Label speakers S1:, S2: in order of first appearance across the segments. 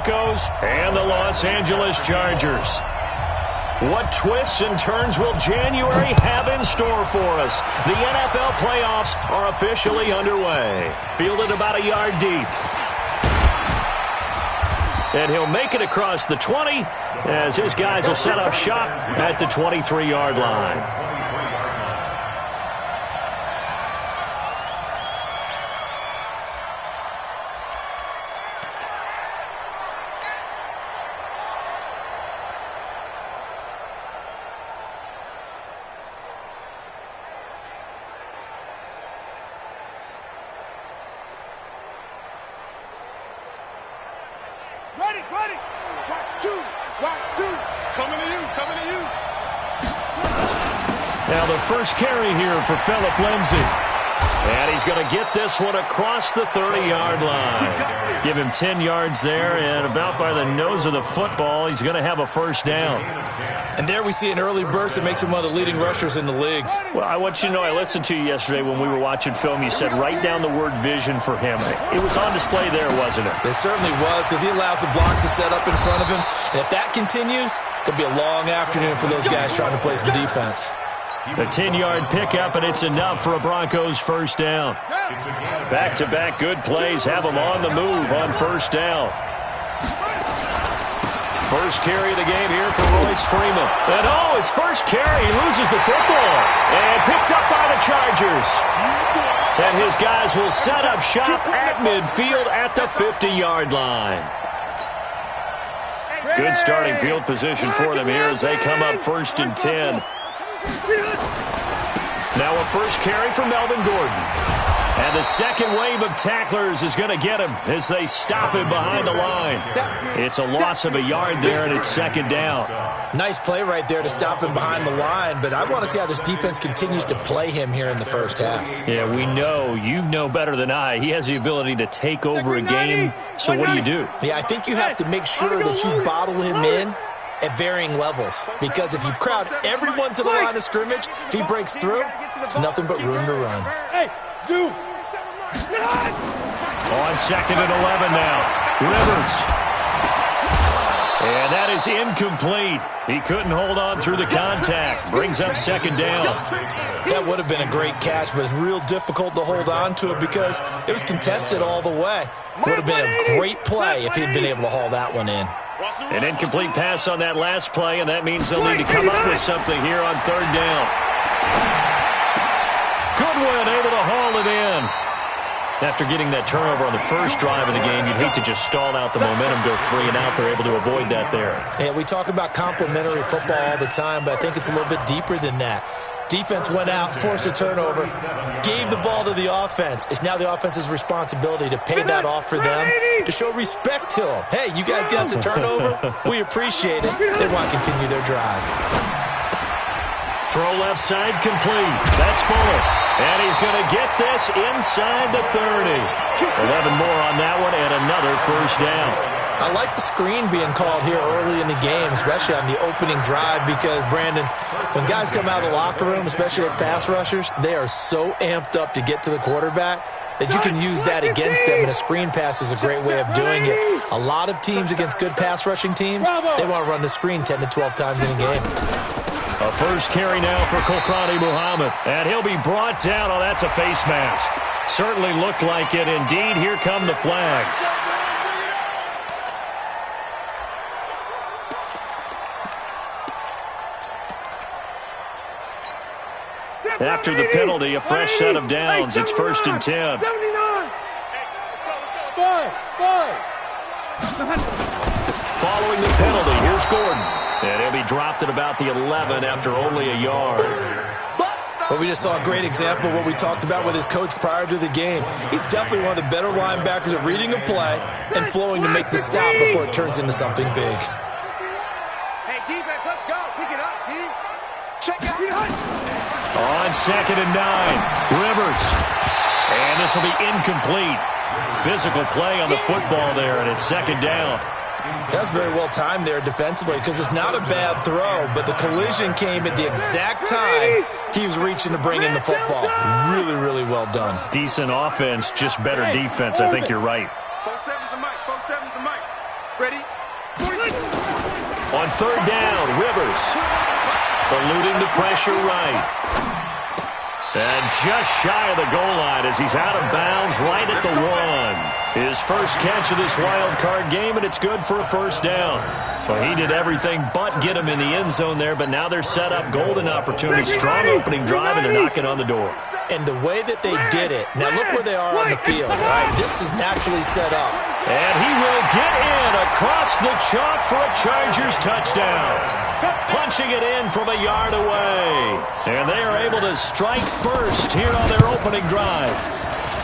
S1: Broncos and the Los Angeles Chargers. What twists and turns will January have in store for us? The NFL playoffs are officially underway. Fielded about a yard deep. And he'll make it across the 20 as his guys will set up shop at the 23-yard line.
S2: Ready. Watch two. Coming to you.
S1: Now the first carry here for Phillip Lindsay. And he's going to get this one across the 30-yard line. Give him 10 yards there, and about by the nose of the football, he's going to have a first down.
S3: And there we see an early burst that makes him one of the leading rushers in the league.
S1: Well, I want you to know, I listened to you yesterday when we were watching film. You said write down the word vision for him. It was on display there, wasn't it?
S3: It certainly was, because he allows the blocks to set up in front of him. And if that continues, it could be a long afternoon for those guys trying to play some defense.
S1: A 10-yard pickup, and it's enough for a Broncos first down. Back-to-back good plays have them on the move on first down. First carry of the game here for Royce Freeman. And his first carry, he loses the football. And picked up by the Chargers. And his guys will set up shop at midfield at the 50-yard line. Good starting field position for them here as they come up 1st and 10. Now a first carry for Melvin Gordon. And the second wave of tacklers is going to get him as they stop him behind the line. It's a loss of a yard there, and it's second down.
S3: Nice play right there to stop him behind the line, but I want to see how this defense continues to play him here in the first half.
S1: Yeah, we know. You know better than I. He has the ability to take over a game, so what do?
S3: Yeah, I think you have to make sure that you bottle him in at varying levels, because if you crowd everyone to the line of scrimmage, if he breaks through, there's nothing but room to run.
S2: Hey, Zoo.
S1: On 2nd and 11 now. Rivers. And that is incomplete. He couldn't hold on through the contact. Brings up second down.
S3: That would have been a great catch, but it's real difficult to hold on to it because it was contested all the way. Would have been a great play if he'd been able to haul that one in.
S1: An incomplete pass on that last play, and that means they'll need to come up with something here on third down. Goodwin able to haul it in. After getting that turnover on the first drive of the game, you'd hate to just stall out the momentum, go 3 and out. They're able to avoid that there.
S3: Yeah, we talk about complementary football all the time, but I think it's a little bit deeper than that. Defense went out, forced a turnover, gave the ball to the offense. It's now the offense's responsibility to pay that off for them, to show respect to them. Hey, you guys got a turnover? We appreciate it. They want to continue their drive.
S1: Throw left side complete. That's Fuller. And he's going to get this inside the 30. 11 more on that one and another first down.
S3: I like the screen being called here early in the game, especially on the opening drive, because, Brandon, when guys come out of the locker room, especially as pass rushers, they are so amped up to get to the quarterback that you can use that against them, and a screen pass is a great way of doing it. A lot of teams against good pass rushing teams, they want to run the screen 10 to 12 times in a game.
S1: A first carry now for Kofrani Muhammad. And he'll be brought down. Oh, that's a face mask. Certainly looked like it. Indeed, here come the flags. After the penalty, a fresh set of downs. It's 1st and 10. Following the penalty, here's Gordon. And he'll be dropped at about the 11 after only a yard.
S3: Well, we just saw a great example of what we talked about with his coach prior to the game. He's definitely one of the better linebackers at reading a play and flowing to make the stop before it turns into something big.
S2: Hey, defense, let's go. Pick it up, D. Check out.
S1: On 2nd and 9, Rivers. And this will be incomplete. Physical play on the football there, and it's second down.
S3: That's very well timed there defensively, because it's not a bad throw, but the collision came at the exact time he was reaching to bring in the football. Really, really well done.
S1: Decent offense, just better defense. I think you're right.
S2: 4-7's the mic. 4-7's the mic. Ready?
S1: On third down, Rivers eluding the pressure right. And just shy of the goal line as he's out of bounds right at the 1. His first catch of this wild card game, and it's good for a first down. So he did everything but get him in the end zone there, but now they're set up golden opportunity. Strong opening drive, and they're knocking on the door.
S3: And the way that they did it, now look where they are on the field. All right, this is naturally set up.
S1: And he will get in across the chalk for a Chargers touchdown. Punching it in from a yard away. And they are able to strike first here on their opening drive.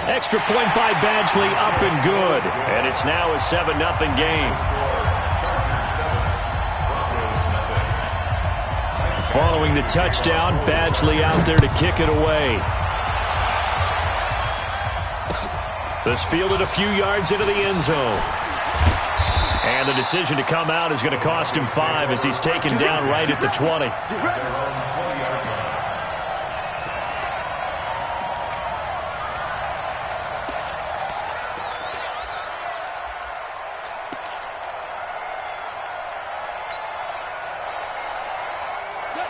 S1: Extra point by Badgley, up and good. And it's now a 7-0 game. Following the touchdown, Badgley out there to kick it away. This fielded a few yards into the end zone. And the decision to come out is going to cost him 5 as he's taken down right at the 20.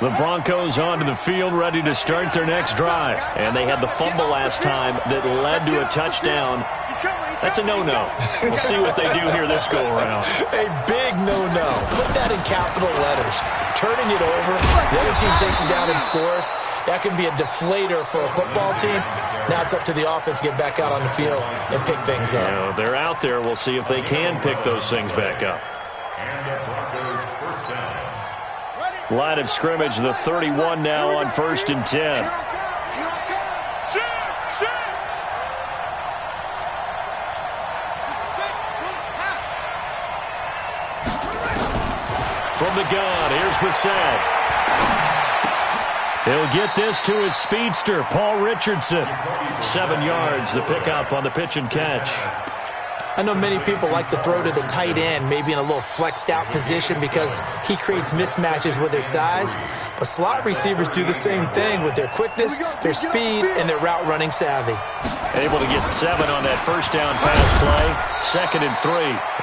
S1: The Broncos onto the field ready to start their next drive. And they had the fumble last time that led to a touchdown. That's a no-no. We'll see what they do here this go-around.
S3: A big no-no. Put that in capital letters. Turning it over, the other team takes it down and scores. That can be a deflator for a football team. Now it's up to the offense to get back out on the field and pick things up.
S1: You know, they're out there. We'll see if they can pick those things back up. Line of scrimmage, the 31 now on 1st and 10. From the gun, here's Brissett. He'll get this to his speedster, Paul Richardson. 7 yards, the pickup on the pitch and catch.
S3: I know many people like to throw to the tight end, maybe in a little flexed out position because he creates mismatches with his size. But slot receivers do the same thing with their quickness, their speed, and their route running savvy.
S1: Able to get 7 on that first down pass play. 2nd and 3.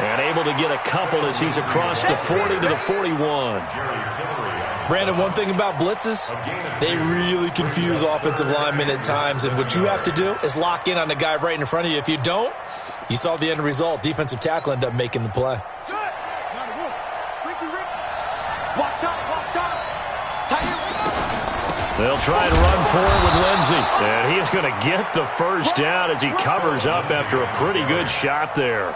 S1: And able to get a couple as he's across the 40 to the 41.
S3: Brandon, one thing about blitzes, they really confuse offensive linemen at times. And what you have to do is lock in on the guy right in front of you. If you don't, you saw the end result. Defensive tackle ended up making the play.
S1: They'll try and run forward with Lindsey. And he is going to get the first down as he covers up after a pretty good shot there.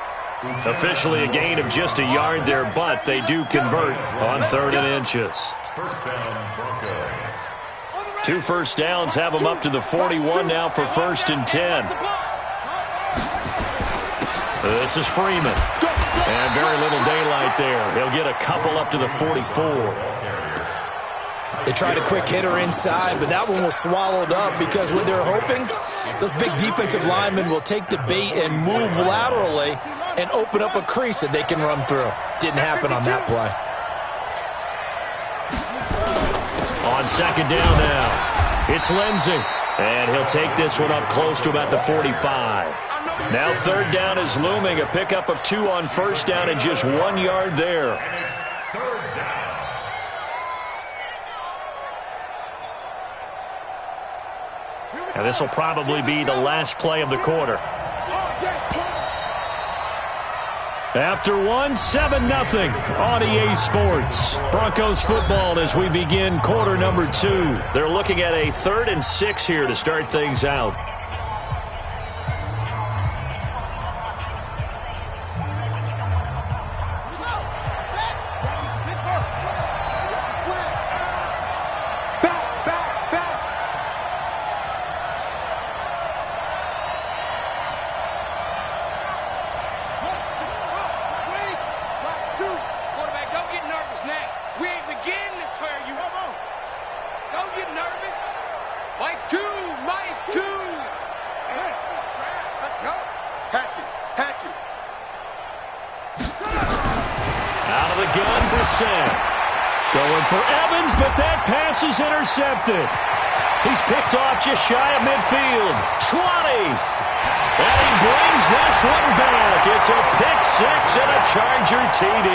S1: Officially a gain of just a yard there, but they do convert on 3rd and inches. 2 first downs have them up to the 41 now for 1st and 10. This is Freeman. And very little daylight there. He'll get a couple up to the 44.
S3: They tried a quick hitter inside, but that one was swallowed up because what they're hoping, those big defensive linemen will take the bait and move laterally and open up a crease that they can run through. Didn't happen on that play.
S1: On 2nd down now, it's Lindsey. And he'll take this one up close to about the 45. Now 3rd down is looming. A pickup of 2 on 1st down and just 1 yard there. And this will probably be the last play of the quarter. After 1, 7-0 on EA Sports. Broncos football as we begin quarter number 2. They're looking at a 3rd and 6 here to start things out. Going for Evans, but that pass is intercepted. He's picked off just shy of midfield. 20. And he brings this one back. It's a pick six and a Charger TD.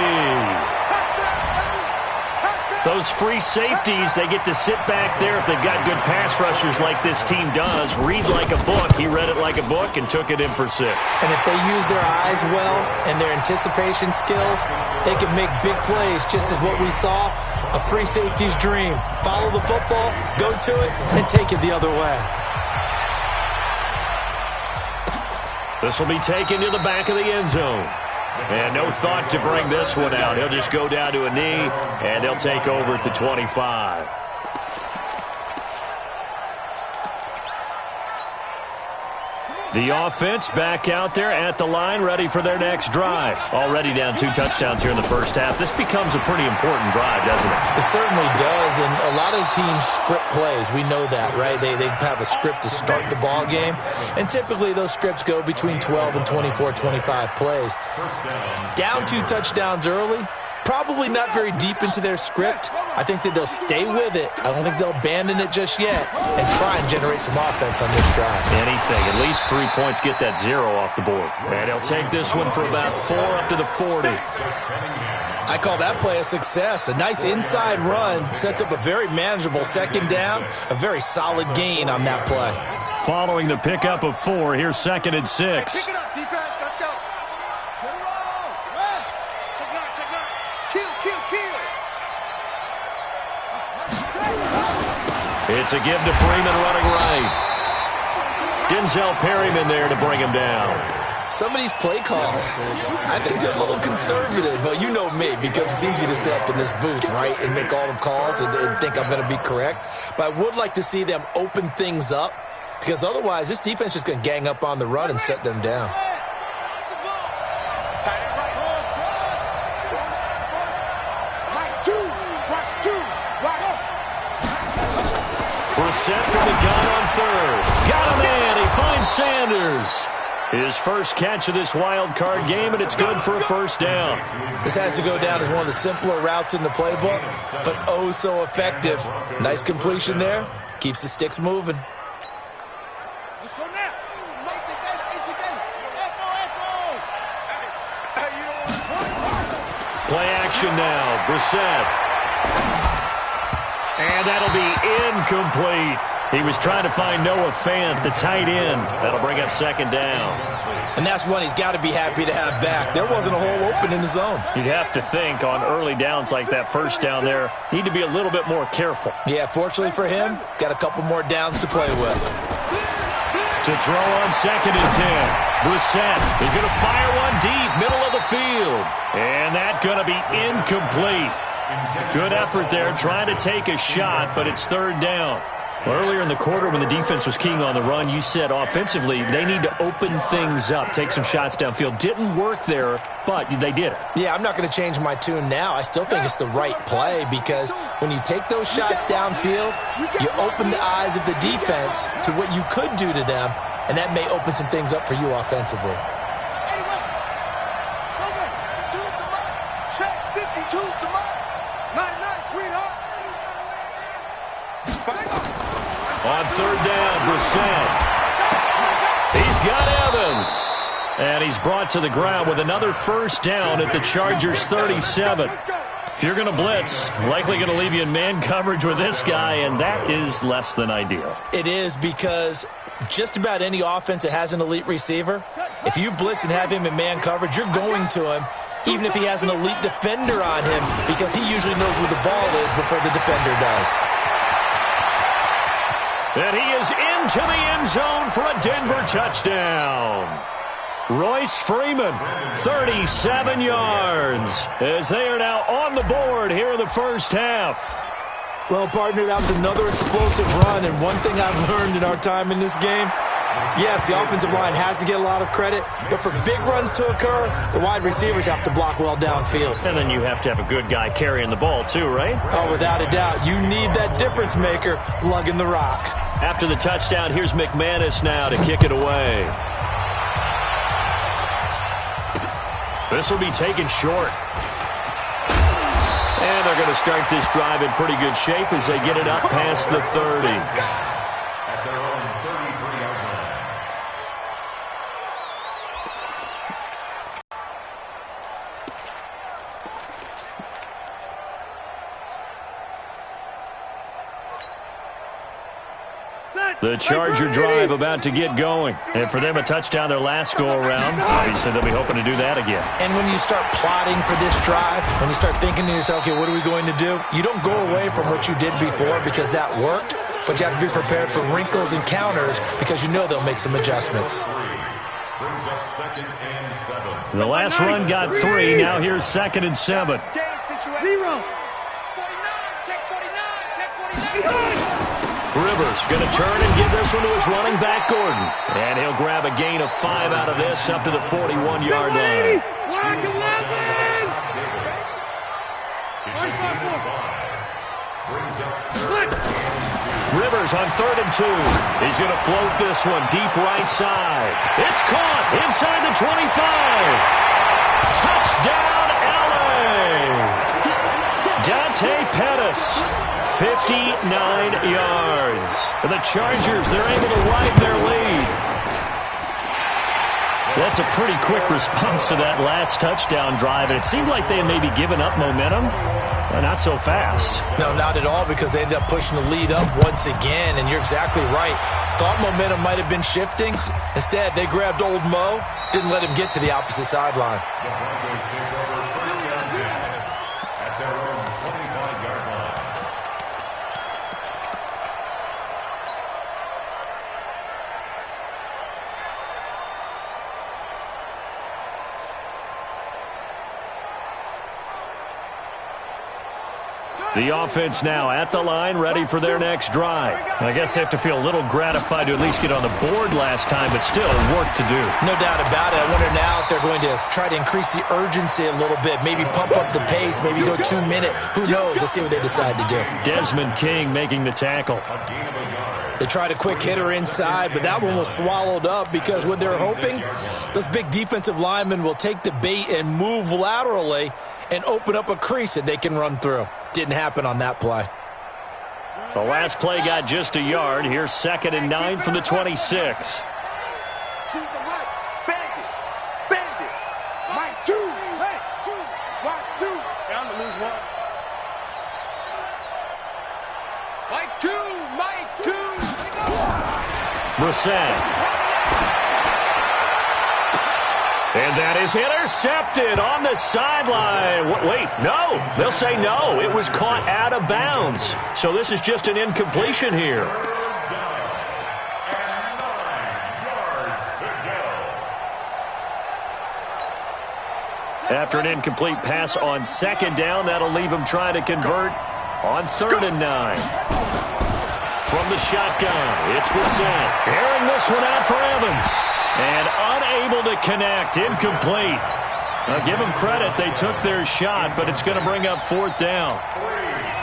S1: Those free safeties, they get to sit back there if they've got good pass rushers like this team does. Read like a book. He read it like a book and took it in for 6.
S3: And if they use their eyes well and their anticipation skills, they can make big plays, just as what we saw, a free safety's dream. Follow the football, go to it, and take it the other way.
S1: This will be taken to the back of the end zone. And no thought to bring this one out. He'll just go down to a knee, and they'll take over at the 25. The offense back out there at the line, ready for their next drive. Already down 2 touchdowns here in the first half. This becomes a pretty important drive, doesn't it?
S3: It certainly does, and a lot of the teams script plays. We know that, right? They have a script to start the ball game, and typically those scripts go between 12 and 24, 25 plays. Down 2 touchdowns early, probably not very deep into their script. I think that they'll stay with it. I don't think they'll abandon it just yet and try and generate some offense on this drive.
S1: Anything. At least 3 points, get that 0 off the board. And he'll take this one for about 4 up to the 40.
S3: I call that play a success. A nice inside run sets up a very manageable second down, a very solid gain on that play.
S1: Following the pickup of 4, here's 2nd and 6.
S2: Hey, pick it up, defense. Let's go.
S1: It's a give to Freeman running right. Denzel Perryman there to bring him down.
S3: Some of these play calls, I think they're a little conservative, but you know me, because it's easy to sit up in this booth, right, and make all the calls and think I'm going to be correct. But I would like to see them open things up, because otherwise this defense is going to gang up on the run and set them down.
S1: Set from the gun on 3rd. Got a man. He finds Sanders. His first catch of this wild card game, and it's good for a first down.
S3: This has to go down as one of the simpler routes in the playbook, but oh so effective. Nice completion there. Keeps the sticks moving.
S2: Let's go now.
S1: Play action now. Brissett. And that'll be incomplete. He was trying to find Noah Fant, the tight end. That'll bring up 2nd down.
S3: And that's one he's got to be happy to have back. There wasn't a hole open in the zone.
S1: You'd have to think on early downs like that first down there, need to be a little bit more careful.
S3: Yeah, fortunately for him, got a couple more downs to play with.
S1: To throw on 2nd and 10. Brissett is going to fire one deep, middle of the field. And that's going to be incomplete. Good effort there, trying to take a shot, but it's 3rd down. Earlier in the quarter when the defense was keying on the run, you said offensively they need to open things up, take some shots downfield. Didn't work there, but they did it.
S3: Yeah, I'm not going to change my tune now. I still think it's the right play because when you take those shots downfield, you open the eyes of the defense to what you could do to them, and that may open some things up for you offensively.
S1: On 3rd down, Brissett. He's got Evans. And he's brought to the ground with another first down at the Chargers' 37. If you're going to blitz, likely going to leave you in man coverage with this guy, and that is less than ideal.
S3: It is because just about any offense that has an elite receiver, if you blitz and have him in man coverage, you're going to him, even if he has an elite defender on him, because he usually knows where the ball is before the defender does.
S1: And he is into the end zone for a Denver touchdown. Royce Freeman, 37 yards, as they are now on the board here in the first half.
S3: Well, partner, that was another explosive run, and one thing I've learned in our time in this game, yes, the offensive line has to get a lot of credit, but for big runs to occur, the wide receivers have to block well downfield.
S1: And then you have to have a good guy carrying the ball too, right?
S3: Oh, without a doubt. You need that difference maker lugging the rock.
S1: After the touchdown, here's McManus now to kick it away. This will be taken short. And they're going to start this drive in pretty good shape as they get it up past the 30. The Charger drive about to get going. And for them, a touchdown their last go-around. Obviously, they'll be hoping to do that again.
S3: And when you start plotting for this drive, when you start thinking to yourself, okay, what are we going to do? You don't go away from what you did before because that worked, but you have to be prepared for wrinkles and counters because you know they'll make some adjustments.
S1: The last run got 3. Now here's 2nd and 7. Rivers going to turn and give this one to his running back, Gordon. And he'll grab a gain of 5 out of this up to the 41-yard line. Rivers on 3rd and 2. He's going to float this one deep right side. It's caught inside the 25. Touchdown, LA. Dante Pettis, 59 yards. For the Chargers, they're able to widen their lead. That's a pretty quick response to that last touchdown drive, and it seemed like they had maybe given up momentum. Well, not so fast.
S3: No, not at all, because they ended up pushing the lead up once again, and you're exactly right. Thought momentum might have been shifting. Instead, they grabbed old Mo, didn't let him get to the opposite sideline.
S1: The offense now at the line, ready for their next drive. I guess they have to feel a little gratified to at least get on the board last time, but still work to do.
S3: No doubt about it. I wonder now if they're going to try to increase the urgency a little bit, maybe pump up the pace, maybe go 2 minute. Who knows? Let's see what they decide to do.
S1: Desmond King making the tackle.
S3: They tried a quick hitter inside, but that one was swallowed up because what they're hoping, those big defensive linemen will take the bait and move laterally and open up a crease that they can run through. Didn't happen on that play.
S1: The last play got just a yard. Here's 2nd and 9 from the 26.
S2: Choose the right. Bandit. Mike 2. Hey, 2. Watch 2. Down to lose 1. Mike 2. Mike 2.
S1: Brissett. And that is intercepted on the sideline. Wait, no. They'll say no. It was caught out of bounds. So this is just an incompletion here. After an incomplete pass on 2nd down, that'll leave him trying to convert on 3rd and 9. From the shotgun, it's Brissett. Airing this one out for Evans. And unable to connect, incomplete. Now, give them credit, they took their shot, but it's going to bring up 4th down.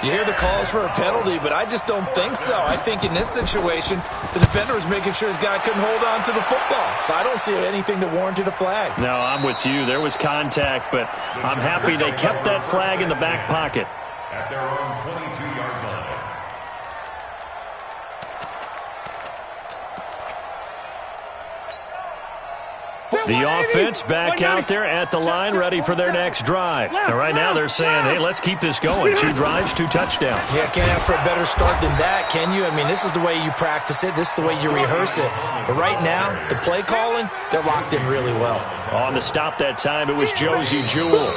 S3: You hear the calls for a penalty, but I just don't think so. I think in this situation, the defender was making sure his guy couldn't hold on to the football. So I don't see anything that warranted a flag.
S1: No, I'm with you. There was contact, but I'm happy they kept that flag in the back pocket.
S4: At their own 22-yard line.
S1: The offense back out there at the line, ready for their next drive. And right now they're saying, hey, let's keep this going. 2 drives, 2 touchdowns.
S3: Yeah, can't ask for a better start than that, can you? I mean, this is the way you practice it. This is the way you rehearse it. But right now, the play calling, they're locked in really well.
S1: On the stop that time, it was Josie Jewell.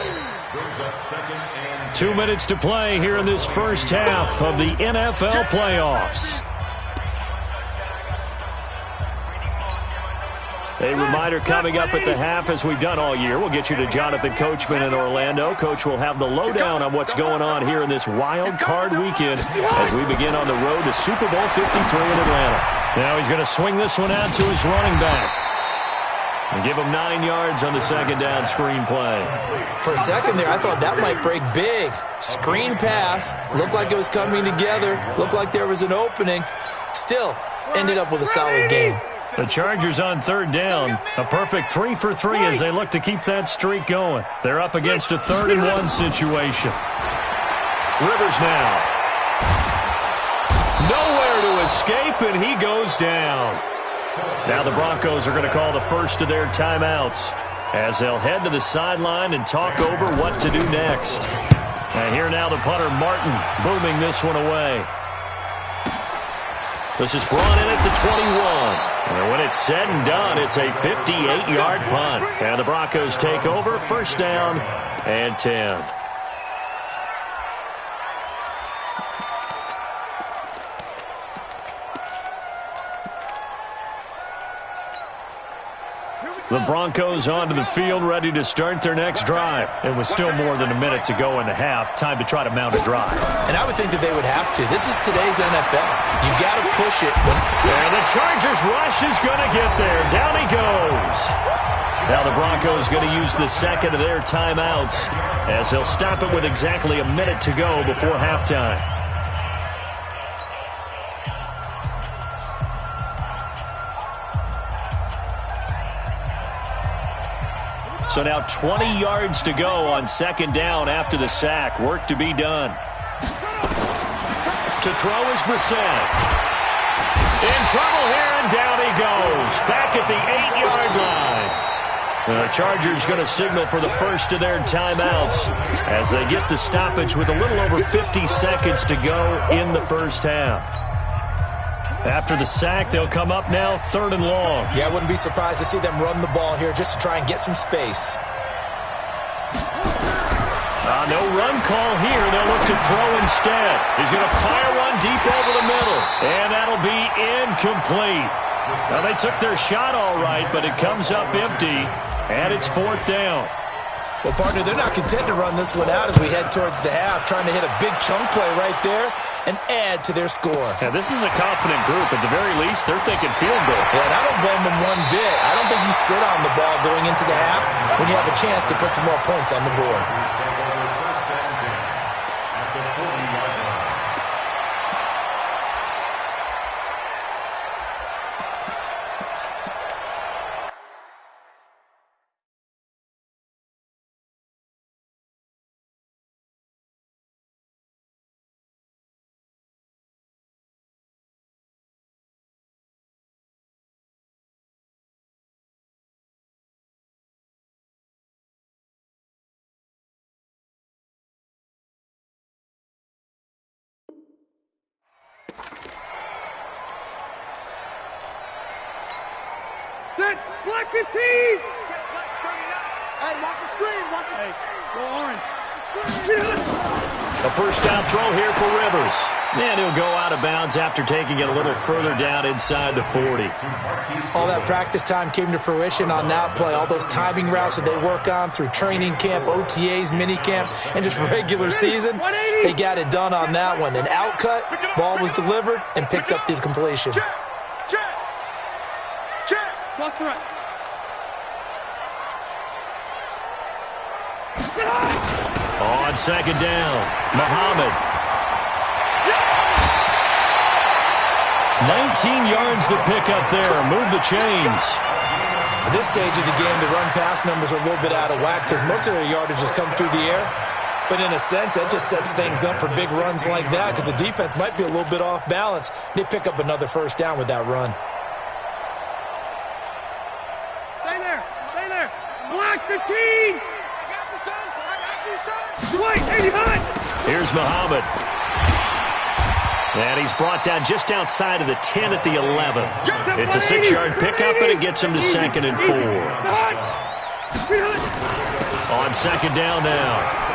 S1: 2 minutes to play here in this first half of the NFL playoffs. A reminder coming up at the half, as we've done all year. We'll get you to Jonathan Coachman in Orlando. Coach will have the lowdown on what's going on here in this wild card weekend as we begin on the road to Super Bowl 53 in Atlanta. Now he's going to swing this one out to his running back and give him 9 yards on the 2nd down screen play.
S3: For a second there, I thought that might break big. Screen pass. Looked like it was coming together. Looked like there was an opening. Still, ended up with a solid game.
S1: The Chargers on 3rd down. A perfect 3 for 3 as they look to keep that streak going. They're up against a 3rd and 1 situation. Rivers now. Nowhere to escape, and he goes down. Now the Broncos are going to call the first of their timeouts as they'll head to the sideline and talk over what to do next. And here now the punter, Martin, booming this one away. This is brought in at the 21. And when it's said and done, it's a 58-yard punt. And the Broncos take over, first down and 10. The Broncos onto the field, ready to start their next drive. And with still more than a minute to go in the half, time to try to mount a drive.
S3: And I would think that they would have to. This is today's NFL. You got to push it.
S1: And the Chargers rush is going to get there. Down he goes. Now the Broncos going to use the second of their timeouts as they'll stop it with exactly a minute to go before halftime. So now 20 yards to go on second down after the sack. Work to be done. To throw is Brissett. In trouble here, and down he goes. Back at the 8-yard line. The Chargers going to signal for the first of their timeouts as they get the stoppage with a little over 50 seconds to go in the first half. After the sack, they'll come up now third and long.
S3: Yeah, I wouldn't be surprised to see them run the ball here just to try and get some space.
S1: No run call here. They'll look to throw instead. He's going to fire one deep over the middle, and that'll be incomplete. Now, they took their shot all right, but it comes up empty, and it's fourth down.
S3: Well, partner, they're not content to run this one out as we head towards the half, trying to hit a big chunk play right there and add to their score.
S1: Now, this is a confident group. At the very least, they're thinking field goal.
S3: Yeah, and I don't blame them one bit. I don't think you sit on the ball going into the half when you have a chance to put some more points on the board.
S2: Select 15! Hey, watch the screen, watch the screen. Go orange.
S1: A first down throw here for Rivers. And he'll go out of bounds after taking it a little further down inside the 40.
S3: All that practice time came to fruition on that play. All those timing routes that they work on through training camp, OTAs, minicamp, and just regular season, they got it done on that one. An outcut, ball was delivered, and picked up the completion.
S2: Block the right.
S1: On second down, Muhammad. 19 yards to pick up there. Move the chains.
S3: At this stage of the game, the run-pass numbers are a little bit out of whack because most of their yardage has come through the air. But in a sense, that just sets things up for big runs like that because the defense might be a little bit off balance. They pick up another first down with that run.
S2: Stay there. Stay there. Block 15. I got you, son. I got you, son. Dwight, 85.
S1: Here's Muhammad. And he's brought down just outside of the 10 at the 11. It's a 6-yard pickup, and it gets him to second and 4. On second down now,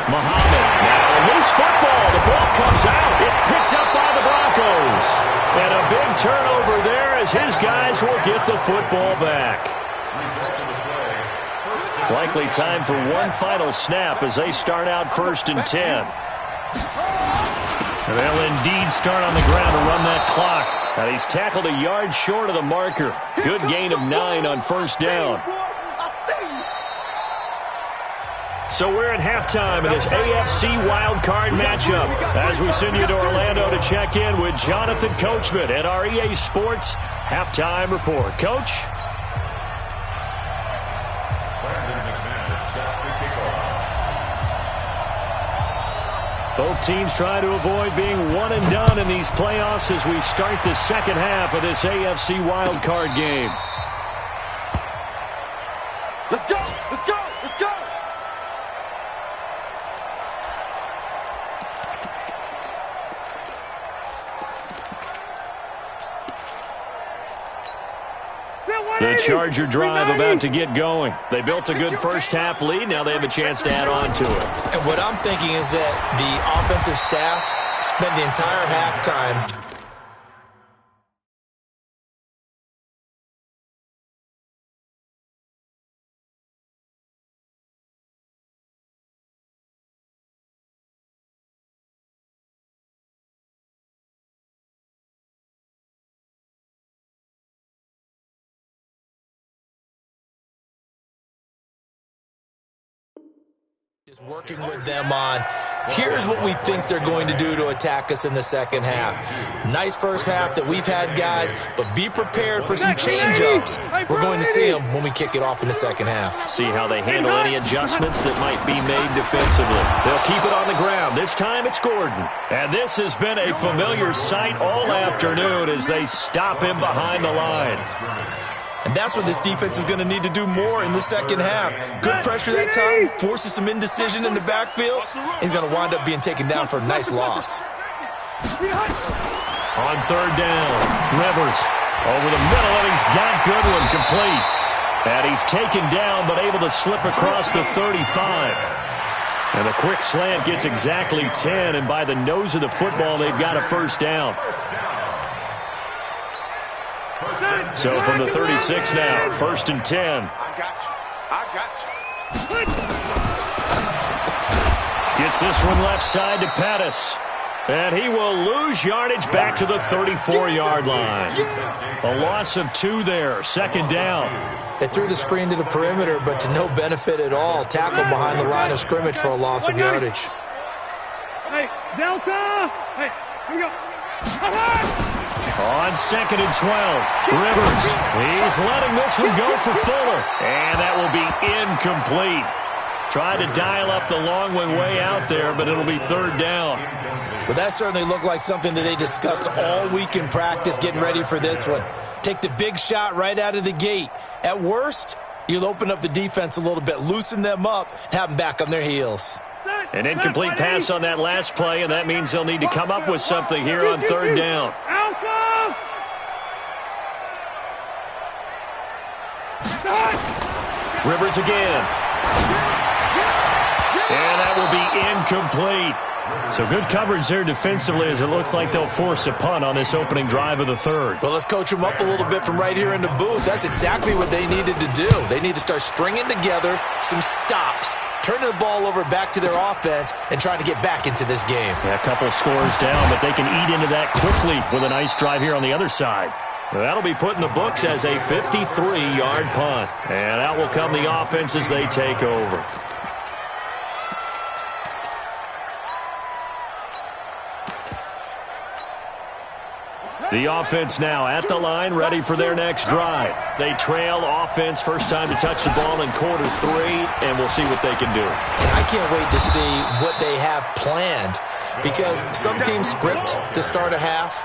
S1: Muhammad. Now a loose football. The ball comes out. It's picked up by the Broncos. And a big turnover there as his guys will get the football back. Likely time for one final snap as they start out first and 10. They'll indeed start on the ground to run that clock. And he's tackled a yard short of the marker. Good gain of 9 on first down. So we're at halftime in this AFC wildcard matchup as we send you to Orlando to check in with Jonathan Coachman at our EA Sports Halftime Report. Coach? Both teams try to avoid being one and done in these playoffs as we start the second half of this AFC wildcard game.
S2: Let's go! Let's go! Let's go!
S1: The Charger drive about to get going. They built a good first-half lead. Now they have a chance to add on to it.
S3: And what I'm thinking is that the offensive staff spent the entire halftime just working with them on, here's what we think they're going to do to attack us in the second half. Nice first half that we've had, guys, but be prepared for some change-ups. We're going to see them when we kick it off in the second half.
S1: See how they handle any adjustments that might be made defensively. They'll keep it on the ground. This time it's Gordon. And this has been a familiar sight all afternoon as they stop him behind the line.
S3: And that's what this defense is going to need to do more in the second half. Good pressure that time, forces some indecision in the backfield. He's going to wind up being taken down for a nice loss.
S1: On third down, Rivers over the middle, and he's got Goodwin complete. And he's taken down, but able to slip across the 35. And a quick slant gets exactly 10, and by the nose of the football, they've got a first down. So from the 36 now, 1st and 10.
S2: I got you.
S1: Gets this one left side to Pettis. And he will lose yardage back to the 34-yard line. A loss of 2 there, 2nd down.
S3: They threw the screen to the perimeter, but to no benefit at all. Tackled behind the line of scrimmage for a loss of yardage.
S5: Hey, Delta! Hey, here we go.
S1: On 2nd and 12, Rivers. He's letting this one go for Fuller. And that will be incomplete. Tried to dial up the long one way out there, but it'll be 3rd down.
S3: But that certainly looked like something that they discussed all week in practice, getting ready for this one. Take the big shot right out of the gate. At worst, you'll open up the defense a little bit, loosen them up, and have them back on their heels.
S1: An incomplete pass on that last play, and that means they'll need to come up with something here on 3rd down. Rivers again. And that will be incomplete. So good coverage there defensively as it looks like they'll force a punt on this opening drive of the 3rd.
S3: Well, let's coach them up a little bit from right here in the booth. That's exactly what they needed to do. They need to start stringing together some stops, turning the ball over back to their offense, and trying to get back into this game.
S1: Yeah, a couple scores down, but they can eat into that quickly with a nice drive here on the other side. That'll be put in the books as a 53-yard punt. And out will come the offense as they take over. The offense now at the line, ready for their next drive. They trail offense, first time to touch the ball in quarter 3, and we'll see what they can do.
S3: And I can't wait to see what they have planned, because some teams script to start a half.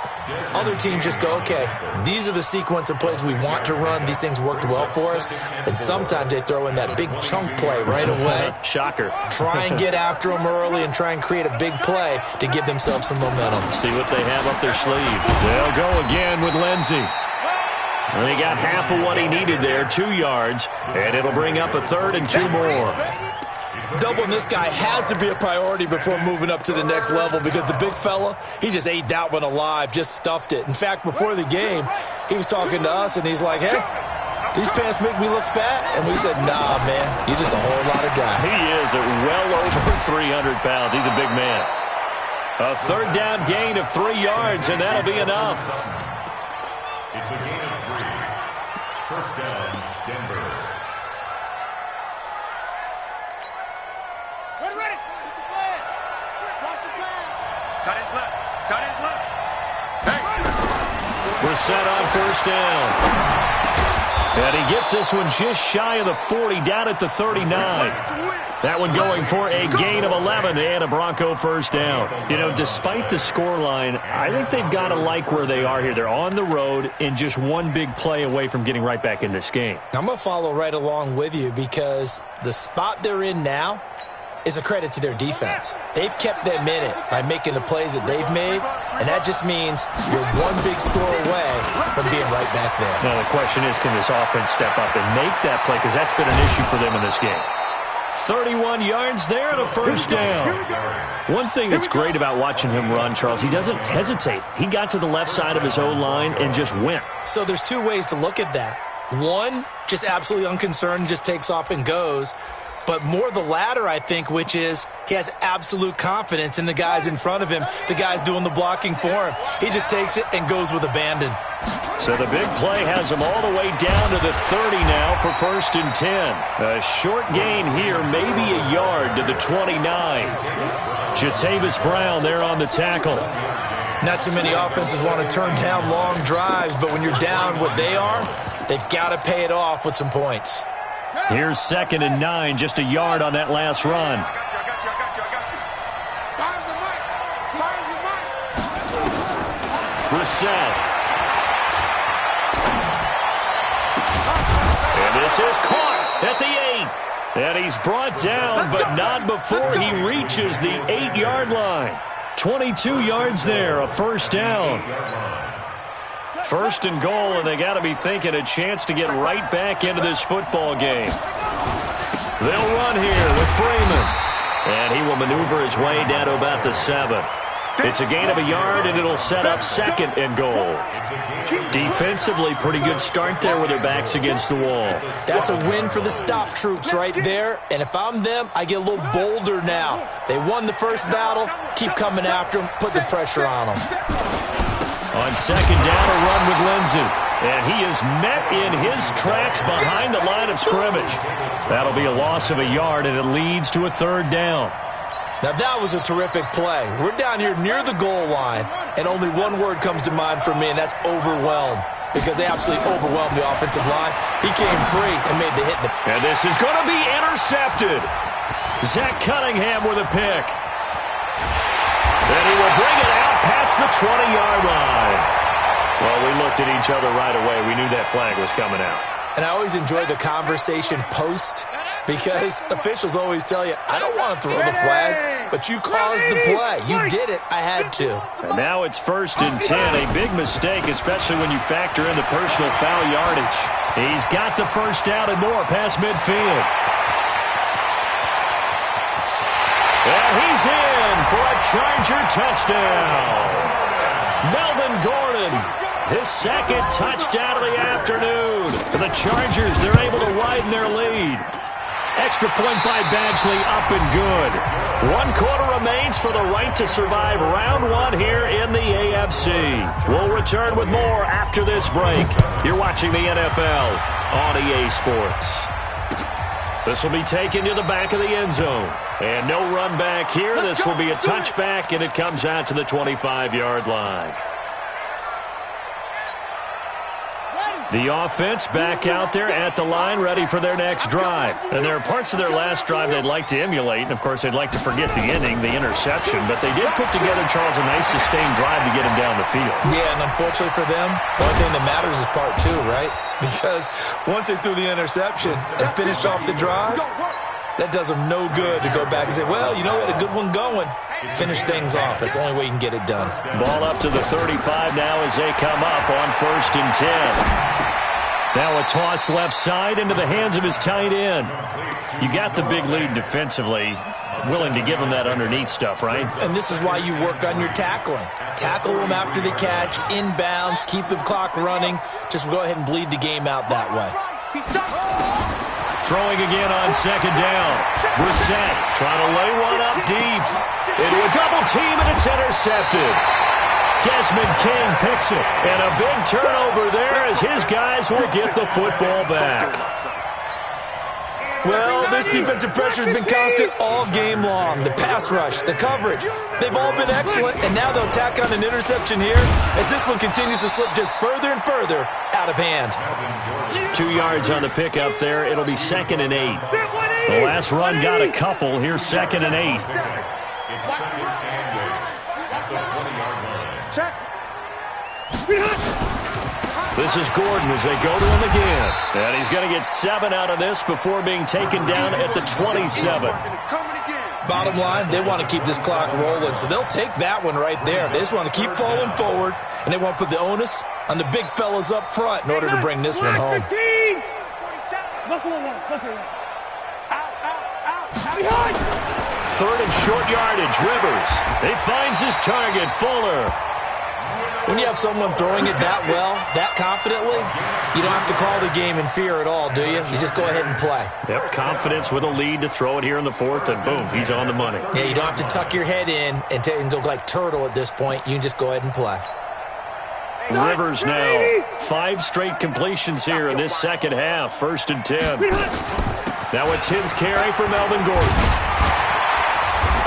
S3: Other teams just go, okay, these are the sequence of plays we want to run. These things worked well for us. And sometimes they throw in that big chunk play right away.
S1: Shocker.
S3: Try and get after them early and try and create a big play to give themselves some momentum.
S1: See what they have up their sleeve. They'll go again with Lindsey. And he got half of what he needed there, 2 yards. And it'll bring up a 3rd and 2 more.
S3: Doubling this guy has to be a priority before moving up to the next level, because the big fella, he just ate that one alive, just stuffed it. In fact, before the game, he was talking to us, and he's like, hey, these pants make me look fat. And we said, nah, man, you're just a whole lot of guy.
S1: He is at well over 300 pounds. He's a big man. A 3rd down gain of 3 yards, and that'll be enough.
S4: It's a gain of 3. First down, Denver.
S2: Ready. Cross the pass. Cut it left. Hey.
S1: We're set on 1st down. And he gets this one just shy of the 40, down at the 39. That one going for a gain of 11 and a Bronco first down. You know, despite the scoreline, I think they've got to like where they are here. They're on the road and just one big play away from getting right back in this game.
S3: I'm going to follow right along with you, because the spot they're in now is a credit to their defense. They've kept them in it by making the plays that they've made, and that just means you're one big score away from being right back there.
S1: Now the question is, can this offense step up and make that play? Because that's been an issue for them in this game. 31 yards there and a first down. One thing that's great about watching him run, Charles, he doesn't hesitate. He got to the left side of his O-line and just went.
S3: So there's two ways to look at that. One, just absolutely unconcerned, just takes off and goes. But more the latter, I think, which is he has absolute confidence in the guys in front of him, the guys doing the blocking for him. He just takes it and goes with abandon.
S1: So the big play has him all the way down to the 30 now for 1st and 10. A short gain here, maybe a yard to the 29. Jatavis Brown there on the tackle.
S3: Not too many offenses want to turn down long drives, but when you're down what they are, they've got to pay it off with some points.
S1: Here's 2nd and 9, just a yard on that last run. Brissett. And this is caught at the 8. And he's brought down, but not before he reaches the 8-yard line. 22 yards there, a first down. 1st and goal, and they got to be thinking a chance to get right back into this football game. They'll run here with Freeman. And he will maneuver his way down to about the 7. It's a gain of a yard, and it'll set up 2nd and goal. Defensively, pretty good start there with their backs against the wall.
S3: That's a win for the stop troops right there. And if I'm them, I get a little bolder now. They won the first battle. Keep coming after them. Put the pressure on them.
S1: On 2nd down, a run with Lindsey. And he is met in his tracks behind the line of scrimmage. That'll be a loss of a yard, and it leads to a 3rd down.
S3: Now, that was a terrific play. We're down here near the goal line, and only one word comes to mind for me, and that's overwhelmed, because they absolutely overwhelmed the offensive line. He came free and made the hit.
S1: And this is going to be intercepted. Zach Cunningham with a pick. And he will bring it out past the 20-yard line. Well, we looked at each other right away. We knew that flag was coming out.
S3: And I always enjoy the conversation post, because officials always tell you, I don't want to throw the flag, but you caused the play. You did it. I had to.
S1: And now it's 1st and 10. A big mistake, especially when you factor in the personal foul yardage. He's got the first down and more past midfield. And he's in for a Charger touchdown. Melvin Gordon, his 2nd touchdown of the afternoon. For the Chargers, they're able to widen their lead. Extra point by Badgley, up and good. 1 quarter remains for the right to survive round 1 here in the AFC. We'll return with more after this break. You're watching the NFL on EA Sports. This will be taken to the back of the end zone. And no run back here. This will be a touchback, and it comes out to the 25-yard line. The offense back out there at the line, ready for their next drive. And there are parts of their last drive they'd like to emulate, and, of course, they'd like to forget the ending, the interception. But they did put together, Charles, a nice sustained drive to get him down the field.
S3: Yeah, and unfortunately for them, the only thing that matters is part 2, right? Because once they threw the interception and finished off the drive, that does them no good to go back and say, well, you know, we had a good one going. Finish things off. That's the only way you can get it done.
S1: Ball up to the 35 now as they come up on 1st and 10. Now a toss left side into the hands of his tight end. You got the big lead defensively, willing to give him that underneath stuff, right?
S3: And this is why you work on your tackling. Tackle them after the catch, inbounds, keep the clock running. Just go ahead and bleed the game out that way.
S1: Throwing again on 2nd down. Brissett trying to lay one up deep. Into a double team, and it's intercepted. Desmond King picks it. And a big turnover there as his guys will get the football back.
S3: Well, this defensive pressure has been constant all game long. The pass rush, the coverage, they've all been excellent, and now they'll tack on an interception here as this one continues to slip just further and further out of hand.
S1: 2 yards on the pickup there. It'll be 2nd and 8. The last run got a couple. Here's 2nd and 8. This is Gordon as they go to him again. And he's going to get 7 out of this before being taken down at the 27.
S3: Bottom line, they want to keep this clock rolling, so they'll take that one right there. They just want to keep falling forward, and they want to put the onus on the big fellas up front in order to bring this one home.
S5: 15.
S1: Third and short yardage, Rivers. He finds his target, Fuller.
S3: When you have someone throwing it that well, that confidently, you don't have to call the game in fear at all, do you? You just go ahead and play.
S1: Yep, confidence with a lead to throw it here in the fourth, and boom, he's on the money.
S3: Yeah, you don't have to tuck your head in and go like turtle at this point. You can just go ahead and play.
S1: Rivers now. 5 straight completions here in this second half. 1st and 10. Now a 10th carry for Melvin Gordon.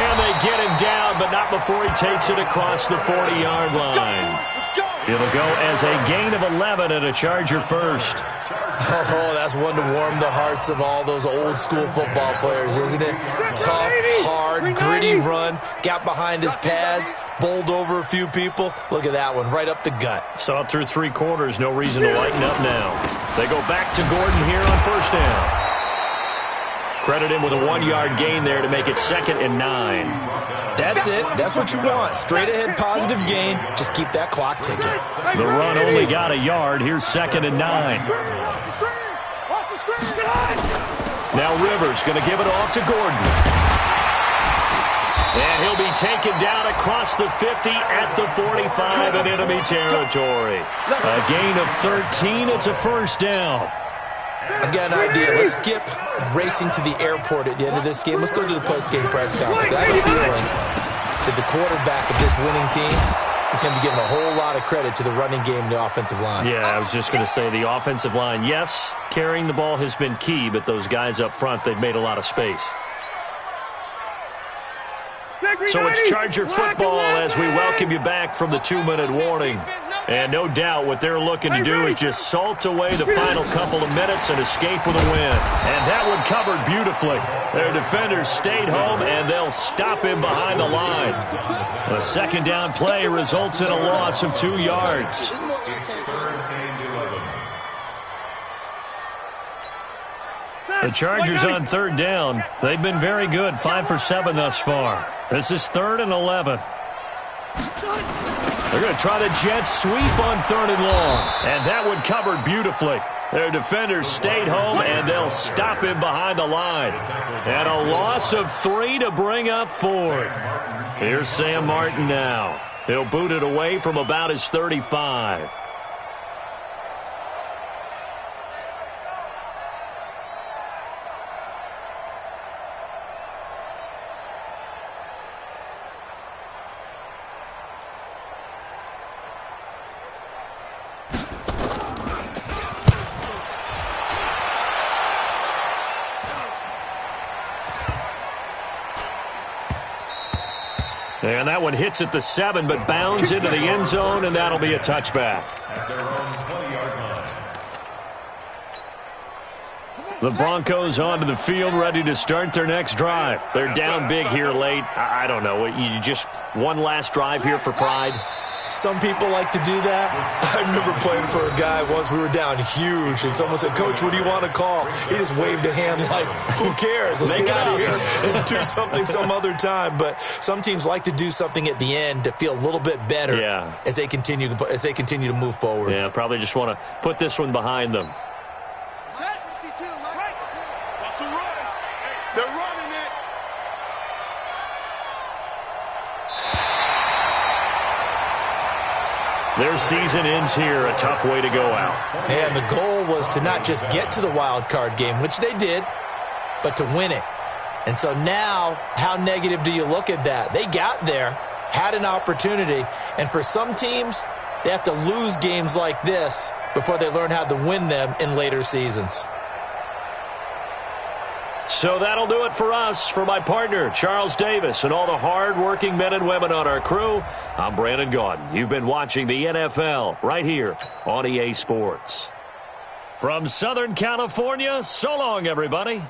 S1: And they get him down, but not before he takes it across the 40-yard line. It'll go as a gain of 11 and a Charger first.
S3: Oh, that's one to warm the hearts of all those old-school football players, isn't it? Tough, hard, gritty run, got behind his pads, bowled over a few people. Look at that one, right up the gut.
S1: Saw it through 3 quarters, no reason to lighten up now. They go back to Gordon here on 1st down. Credit him with a 1-yard gain there to make it 2nd and 9.
S3: That's it. That's what you want. Straight ahead, positive gain. Just keep that clock ticking.
S1: The run only got a yard. Here's 2nd and 9. Now Rivers going to give it off to Gordon. And he'll be taken down across the 50 at the 45 in enemy territory. A gain of 13. It's a 1st down.
S3: I've got an idea. Let's skip racing to the airport at the end of this game. Let's go to the post-game press conference. I have a feeling that the quarterback of this winning team is going to be giving a whole lot of credit to the running game and the offensive line.
S1: Yeah, I was just going to say the offensive line, yes, carrying the ball has been key, but those guys up front, they've made a lot of space. So it's Charger football as we welcome you back from the 2-minute warning. And no doubt what they're looking to do is just salt away the final couple of minutes and escape with a win. And that one covered beautifully. Their defenders stayed home, and they'll stop him behind the line. A 2nd down play results in a loss of 2 yards. The Chargers on 3rd down. They've been very good, 5 for 7 thus far. This is 3rd and 11. They're going to try the jet sweep on 3rd and long. And that one covered beautifully. Their defenders stayed home, and they'll stop him behind the line. And a loss of 3 to bring up 4th. Here's Sam Martin now. He'll boot it away from about his 35. And that one hits at the 7, but bounds into the end zone, and that'll be a touchback. The Broncos onto the field, ready to start their next drive. They're down big here late. I don't know. You just one last drive here for pride?
S3: Some people like to do that. I remember playing for a guy once. We were down huge, and someone said, "Coach, what do you want to call?" He just waved a hand like, "Who cares? Let's get out of here and do something some other time." But some teams like to do something at the end to feel a little bit better as they continue to move forward.
S1: Yeah, probably just want to put this one behind them.
S2: They're running it.
S1: Their season ends here. A tough way to go out.
S3: And the goal was to not just get to the wild card game, which they did, but to win it. And so now, how negative do you look at that? They got there, had an opportunity, and for some teams, they have to lose games like this before they learn how to win them in later seasons.
S1: So that'll do it for us. For my partner, Charles Davis, and all the hard-working men and women on our crew, I'm Brandon Gaudin. You've been watching the NFL right here on EA Sports. From Southern California, so long, everybody.